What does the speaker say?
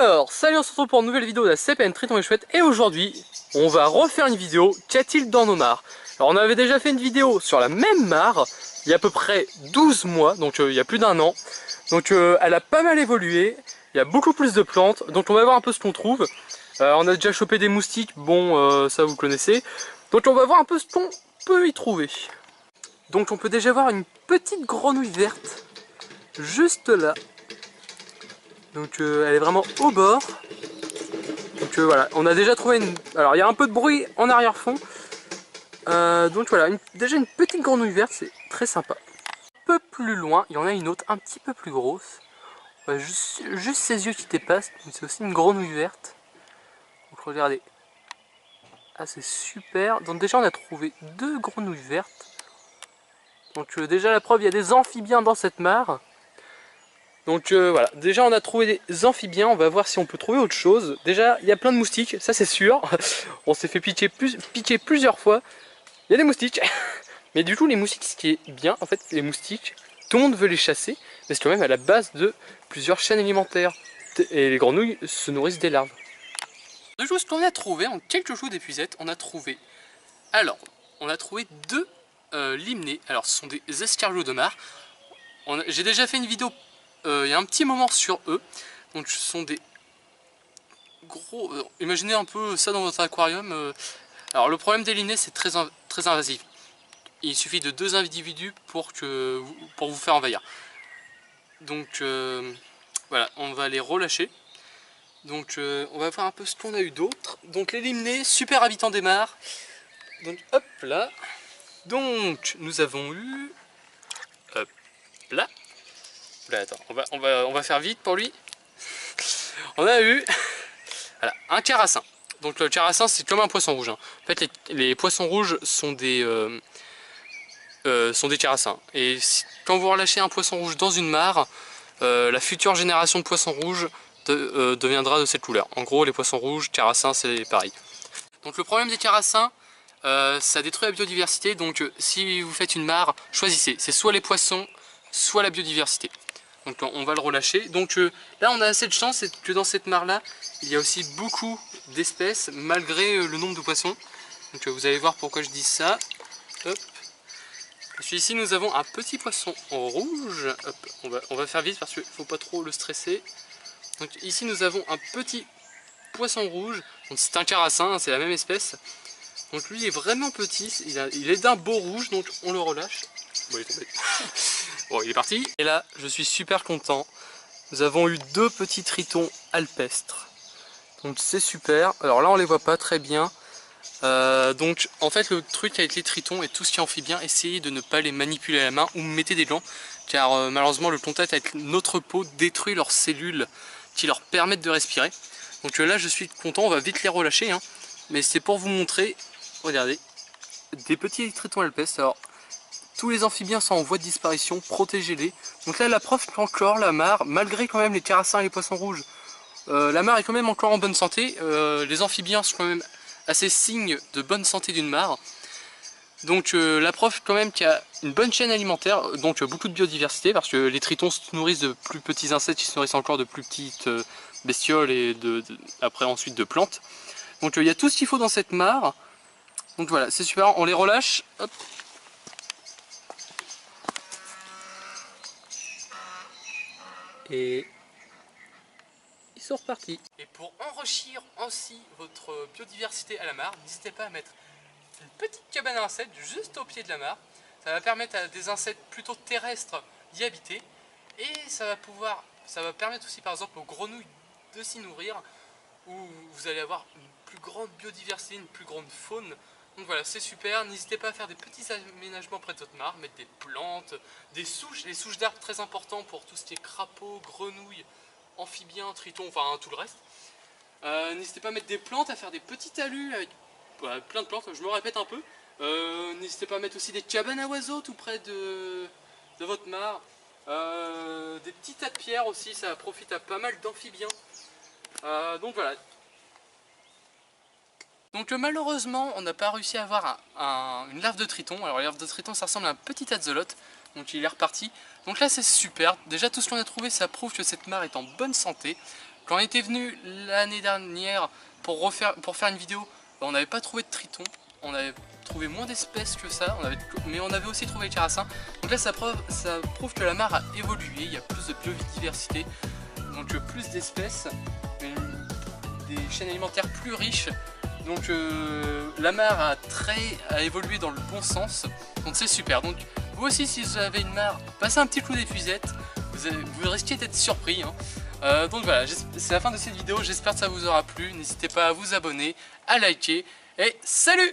Alors, salut, on se retrouve pour une nouvelle vidéo de la CPN Triton et Chouette. Et aujourd'hui, on va refaire une vidéo. Qu'y a-t-il dans nos mares? Alors, on avait déjà fait une vidéo sur la même mare il y a à peu près 12 mois, donc il y a plus d'un an. Donc elle a pas mal évolué, il y a beaucoup plus de plantes, donc on va voir un peu ce qu'on trouve. On a déjà chopé des moustiques, bon ça vous connaissez. Donc on va voir un peu ce qu'on peut y trouver. Donc on peut déjà voir une petite grenouille verte, juste là. Donc elle est vraiment au bord. Donc voilà, on a déjà trouvé une... Alors il y a un peu de bruit en arrière-fond. Donc voilà, déjà une petite grenouille verte, c'est très sympa. Un peu plus loin, il y en a une autre un petit peu plus grosse. Juste ses yeux qui dépassent, c'est aussi une grenouille verte. Donc regardez. Ah c'est super. Donc déjà on a trouvé deux grenouilles vertes. Donc déjà la preuve, il y a des amphibiens dans cette mare. Donc voilà, déjà on a trouvé des amphibiens, on va voir si on peut trouver autre chose. Déjà il y a plein de moustiques, ça c'est sûr. On s'est fait piquer plusieurs fois. Il y a des moustiques. Mais du coup les moustiques, ce qui est bien en fait, les moustiques, tout le monde veut les chasser. Mais c'est quand même à la base de plusieurs chaînes alimentaires. Et les grenouilles se nourrissent des larves. De choses qu'on a trouvé, en quelques jours d'épuisette, on a trouvé... Alors, on a trouvé deux limnés. Alors ce sont des escargots de mare. J'ai déjà fait une vidéo il y a un petit moment sur eux. Donc ce sont des gros... imaginez un peu ça dans votre aquarium. Alors le problème des limnés, c'est très invasif. Il suffit de deux individus pour vous faire envahir. Donc voilà, on va les relâcher. Donc on va voir un peu ce qu'on a eu d'autre. Donc les limnés, super habitants des mares. Donc hop là. Donc nous avons eu... Hop là. Là, attends, on va faire vite pour lui. On a eu voilà, un carassin. Donc le carassin, c'est comme un poisson rouge. Hein. En fait, les poissons rouges sont des carassins. Et quand vous relâchez un poisson rouge dans une mare, la future génération de poissons rouges deviendra de cette couleur. En gros, les poissons rouges, carassins, c'est pareil. Donc le problème des carassins, ça détruit la biodiversité. Donc si vous faites une mare, choisissez. C'est soit les poissons, soit la biodiversité. Donc on va le relâcher. Donc là on a assez de chance que dans cette mare là il y a aussi beaucoup d'espèces malgré le nombre de poissons. Donc vous allez voir pourquoi je dis ça. Hop. Parce que ici nous avons un petit poisson rouge. Hop. On va faire vite parce qu'il ne faut pas trop le stresser. Donc ici nous avons un petit poisson rouge. Donc c'est un carassin, c'est la même espèce. Donc lui il est vraiment petit, il est d'un beau rouge, donc on le relâche. Bon, il est tombé. Bon, il est parti. Et là, je suis super content. Nous avons eu deux petits tritons alpestres. Donc c'est super. Alors là, on les voit pas très bien. Donc en fait, le truc avec les tritons et tout ce qui est amphibien, essayez de ne pas les manipuler à la main ou mettez des gants. Car malheureusement, le contact avec notre peau détruit leurs cellules qui leur permettent de respirer. Donc là, je suis content. On va vite les relâcher. Hein. Mais c'est pour vous montrer, regardez, des petits tritons alpestres. Alors, tous les amphibiens sont en voie de disparition, protégez-les. Donc là la preuve qu'encore la mare, malgré quand même les carassins et les poissons rouges, la mare est quand même encore en bonne santé. Les amphibiens sont quand même assez signes de bonne santé d'une mare. Donc la preuve quand même qu'il y a une bonne chaîne alimentaire, donc beaucoup de biodiversité, parce que les tritons se nourrissent de plus petits insectes qui se nourrissent encore de plus petites bestioles et après ensuite de plantes. Donc il y a tout ce qu'il faut dans cette mare. Donc voilà, c'est super, on les relâche. Hop. Et ils sont repartis. Et pour enrichir aussi votre biodiversité à la mare, n'hésitez pas à mettre une petite cabane à insectes juste au pied de la mare. Ça va permettre à des insectes plutôt terrestres d'y habiter. Et ça va permettre aussi par exemple aux grenouilles de s'y nourrir. Où vous allez avoir une plus grande biodiversité, une plus grande faune. Donc voilà, c'est super, n'hésitez pas à faire des petits aménagements près de votre mare, mettre des plantes, des souches, les souches d'arbres très importants pour tout ce qui est crapauds, grenouilles, amphibiens, tritons, enfin tout le reste. N'hésitez pas à mettre des plantes, à faire des petits talus avec plein de plantes, je me répète un peu. N'hésitez pas à mettre aussi des cabanes à oiseaux tout près de votre mare. Des petits tas de pierres aussi, ça profite à pas mal d'amphibiens. Donc voilà. Donc malheureusement on n'a pas réussi à avoir une larve de triton. Alors la larve de triton ça ressemble à un petit axolote. Donc il est reparti. Donc là c'est super. Déjà tout ce qu'on a trouvé ça prouve que cette mare est en bonne santé. Quand on était venu l'année dernière pour faire une vidéo, on n'avait pas trouvé de tritons, on avait trouvé moins d'espèces que ça, mais on avait aussi trouvé les carassins. Donc là ça prouve que la mare a évolué, il y a plus de biodiversité, donc plus d'espèces, des chaînes alimentaires plus riches. Donc la mare a évolué dans le bon sens, donc c'est super. Donc vous aussi, si vous avez une mare, passez un petit coup d'épuisette, vous risquez d'être surpris, hein. Donc voilà, c'est la fin de cette vidéo, j'espère que ça vous aura plu. N'hésitez pas à vous abonner, à liker et salut!